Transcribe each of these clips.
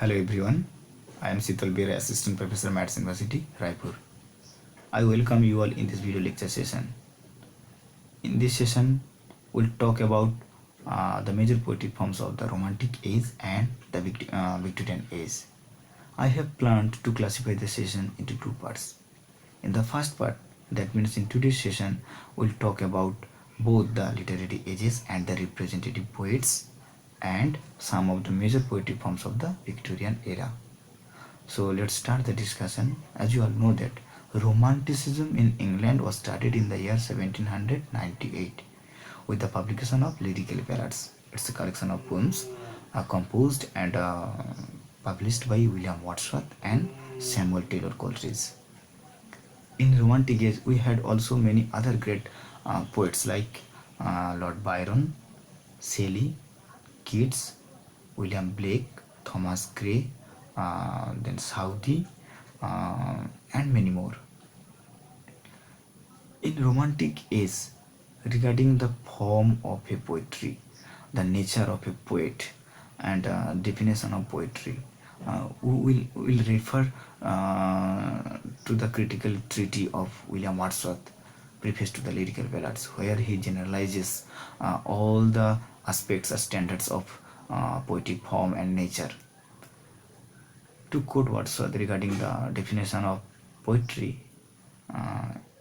Hello everyone, I am Sital Bera, Assistant Professor Maths University, Raipur. I welcome you all in this video lecture session. In this session, we'll talk about the major poetic forms of the Romantic Age and the Victorian Age. I have planned to classify the session into two parts. In the first part, that means in today's session, we'll talk about both the literary ages and the representative poets and some of the major poetic forms of the Victorian era. So let's start the discussion. As you all know that Romanticism in England was started in the year 1798 with the publication of Lyrical Ballads. It's a collection of poems composed and published by William Wordsworth and Samuel Taylor Coleridge. In Romantic Age, we had also many other great poets like Lord Byron, Shelley, Keats, William Blake, Thomas Gray, then Southey, and many more. In Romantic Age, regarding the form of a poetry, the nature of a poet, and definition of poetry, we will refer to the critical treatise of William Wordsworth, preface to the Lyrical Ballads, where he generalizes all the aspects or standards of poetic form and nature. To quote Wordsworth regarding the definition of poetry,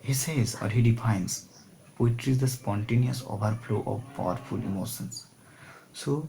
he says or he defines poetry is the spontaneous overflow of powerful emotions. So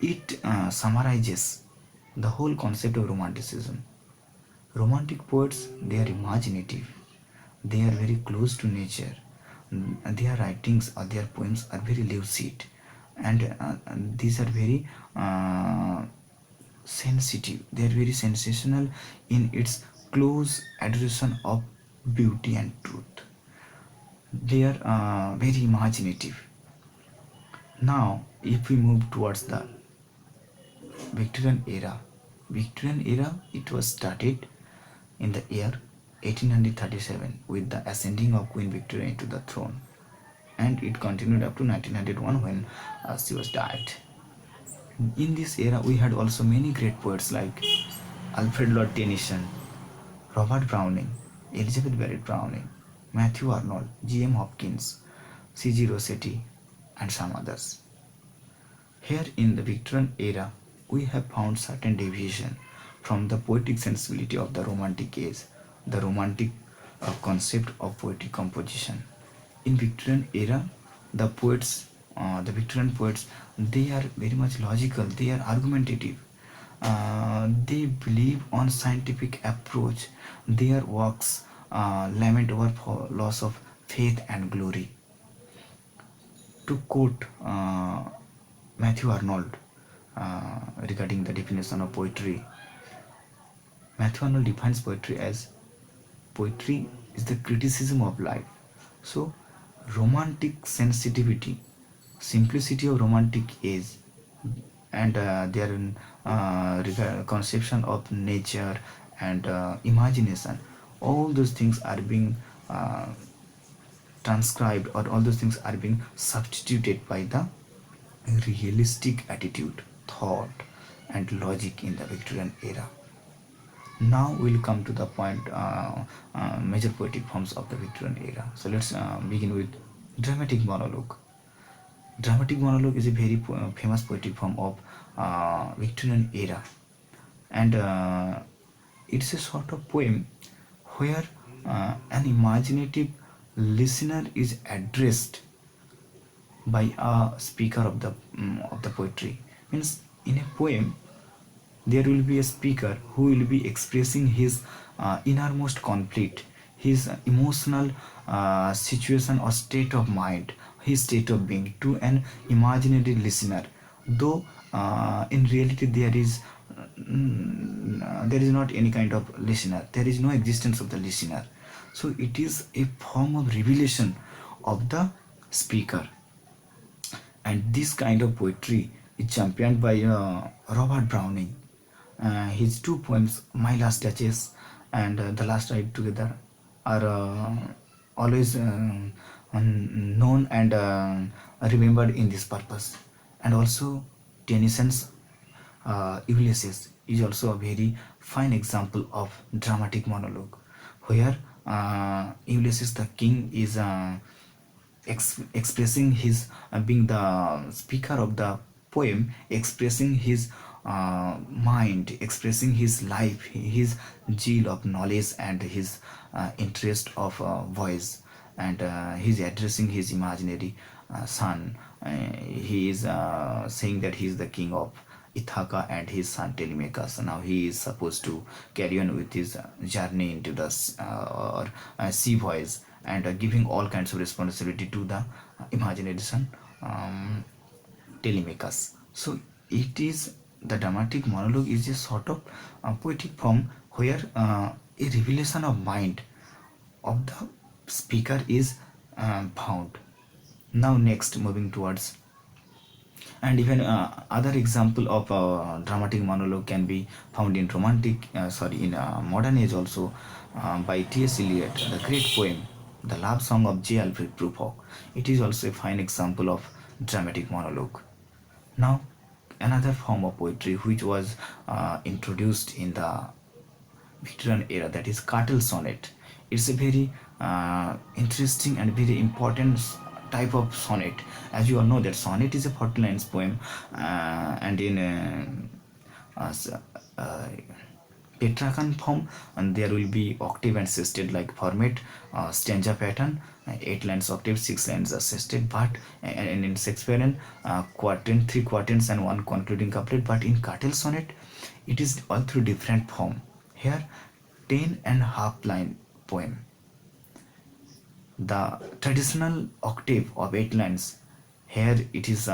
it summarizes the whole concept of romanticism. Romantic poets, they are imaginative, they are very close to nature, their writings or their poems are very lucid, and these are very sensitive, they are very sensational in its close adoration of beauty and truth. They are very imaginative. Now if we move towards the Victorian era, it was started in the year 1837 with the ascending of Queen Victoria into the throne, and it continued up to 1901 when she was died. In this era, we had also many great poets like Alfred Lord Tennyson, Robert Browning, Elizabeth Barrett Browning, Matthew Arnold, G.M. Hopkins, C.G. Rossetti, and some others. Here in the Victorian era, we have found certain deviation from the poetic sensibility of the Romantic age, the romantic concept of poetic composition. In Victorian era, the Victorian poets, they are very much logical, they are argumentative, they believe on scientific approach. Their works lament over loss of faith and glory. To quote Matthew Arnold regarding the definition of poetry, Matthew Arnold defines poetry as poetry is the criticism of life. So romantic sensitivity, simplicity of romantic age, and their conception of nature and imagination, all those things are being transcribed, or all those things are being substituted by the realistic attitude, thought, and logic in the Victorian era. Now we'll come to the point, major poetic forms of the Victorian era. So let's begin with dramatic monologue. Dramatic monologue is a very famous poetic form of Victorian era, and it's a sort of poem where an imaginative listener is addressed by a speaker of the poetry. Means in a poem there will be a speaker who will be expressing his innermost conflict, his emotional situation or state of mind, his state of being, to an imaginary listener, though in reality there is not any kind of listener, there is no existence of the listener. So it is a form of revelation of the speaker, and this kind of poetry is championed by Robert Browning. His two poems, My Last Duchess and The Last Ride Together, are always known and remembered in this purpose. And also Tennyson's Ulysses is also a very fine example of dramatic monologue, where Ulysses the king is expressing his being the speaker of the poem, expressing his mind, expressing his life, his zeal of knowledge, and his interest of voice, and he's addressing his imaginary son. He is saying that he is the king of Ithaca and his son Telemachus. Now he is supposed to carry on with his journey into the sea voice, and giving all kinds of responsibility to the imaginary son, Telemachus. So it is, the dramatic monologue is a sort of poetic form where a revelation of mind of the speaker is found. Now next, moving towards, and even other example of dramatic monologue can be found in modern age also, by T.S. Eliot, the great poem The Love Song of J. Alfred Prufrock. It is also a fine example of dramatic monologue. Now, another form of poetry which was introduced in the Victorian era, that is Cartel sonnet. It's a very interesting and very important type of sonnet. As you all know, that sonnet is a 40 lines poem, and in Petrarchan form, and there will be octave and sestet like format, stanza pattern, 8 lines octave, 6 lines sestet, but and in Shakespearean, quatrain, 3 quatrains and 1 concluding couplet. But in Cartel sonnet, it is all through different form. Here, 10.5 line poem. The traditional octave of 8 lines, here it is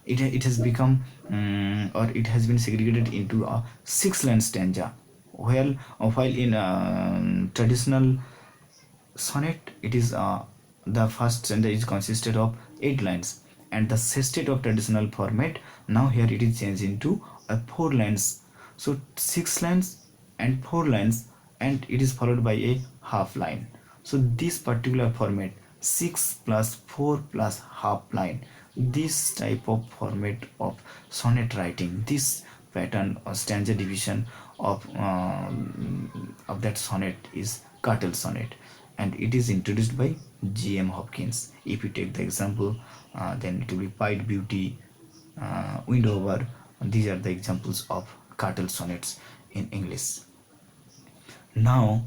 it has become or it has been segregated into a 6 line stanza, while in traditional sonnet it is the first stanza is consisted of 8 lines, and the sestet of traditional format, now here it is changed into 4 lines. So 6 lines and 4 lines, and it is followed by a half line. So this particular format, 6 plus 4 plus half line, this type of format of sonnet writing, this pattern or stanza division of that sonnet is Cartel sonnet, and it is introduced by G.M. Hopkins. If you take the example, then it will be Pied Beauty, Windover. These are the examples of Cartel sonnets in English. Now,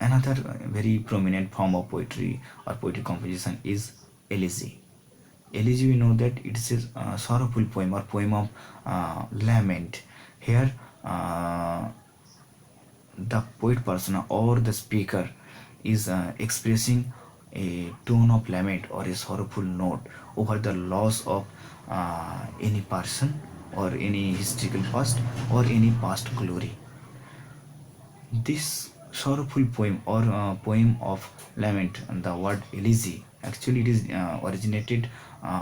another very prominent form of poetry or poetic composition is elegy. Elegy, we know that it is a sorrowful poem or poem of lament. Here, the poet persona or the speaker is expressing a tone of lament or a sorrowful note over the loss of any person or any historical past or any past glory. This sorrowful poem or poem of lament, the word elegy, actually it is originated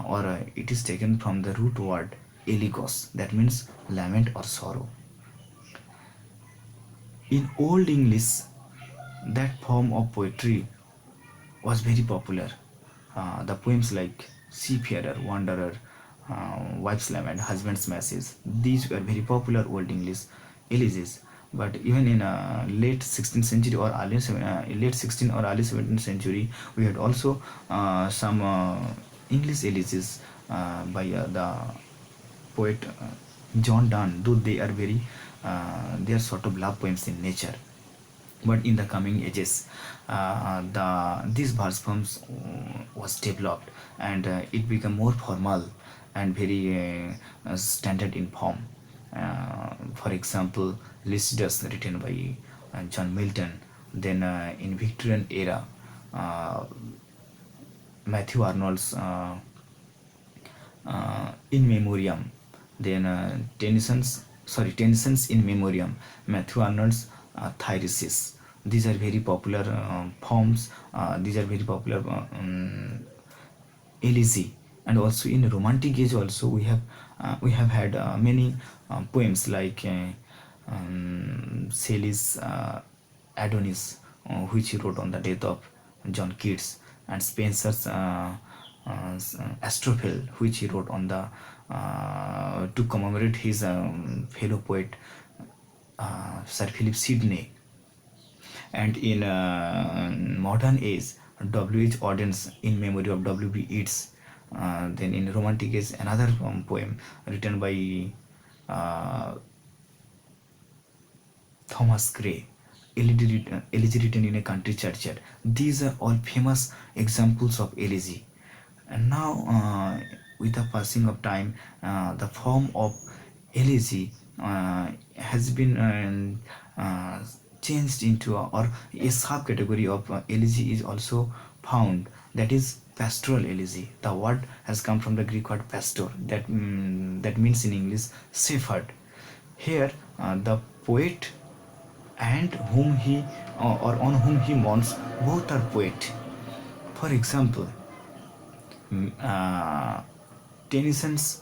or it is taken from the root word eligos, that means lament or sorrow. In Old English, that form of poetry was very popular. The poems like Seafarer, Wanderer, Wife's Lament, Husband's Message, these were very popular Old English elegies. But even in late 16th century or late 16th or early 17th century, we had also some English elegies by the poet John Donne, though they are sort of love poems in nature. But in the coming ages, these verse forms was developed, and it became more formal and very standard in form. For example, Lycidas, written by John Milton. Then in Victorian era, uh, Matthew Arnold's In Memoriam. Then Tennyson's In Memoriam, Matthew Arnold's Thyrsis. These are very popular poems. These are very popular elegy. And also in romantic age also we have had many poems like Shelley's Adonis, which he wrote on the death of John Keats, and Spencer's Astrophel, which he wrote on the to commemorate his fellow poet Sir Philip Sidney. And in modern age, W.H. Auden's In Memory of W.B. Yeats. Then in romantic age, another poem written by Thomas Gray, Elegy Written in a Country Churchyard. These are all famous examples of elegy. And now, with the passing of time, the form of elegy has been changed into or a subcategory of elegy is also found, that is pastoral elegy. The word has come from the Greek word pastor, that means in English shepherd. Here, the poet and whom he or on whom he mourns, both are poet. For example, uh, Tennyson's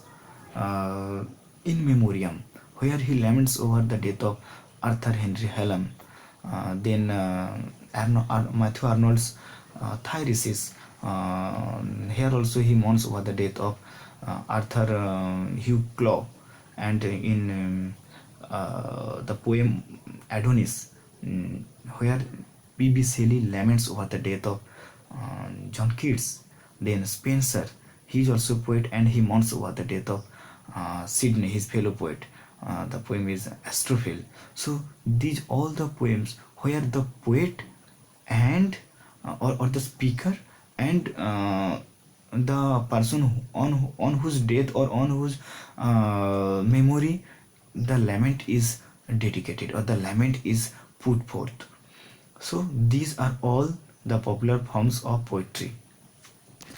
In Memoriam, where he laments over the death of Arthur Henry Hallam. Then Matthew Arnold's Thyrsis. Here also he mourns over the death of Arthur Hugh Clough. And in the poem Adonis, where B.B. Shelley laments over the death of John Keats. Then Spencer, he is also a poet and he mourns over the death of Sidney, his fellow poet. The poem is Astrophel. So these all the poems where the poet and or the speaker and the person on whose death or on whose memory the lament is dedicated or the lament is put forth. So these are all the popular forms of poetry.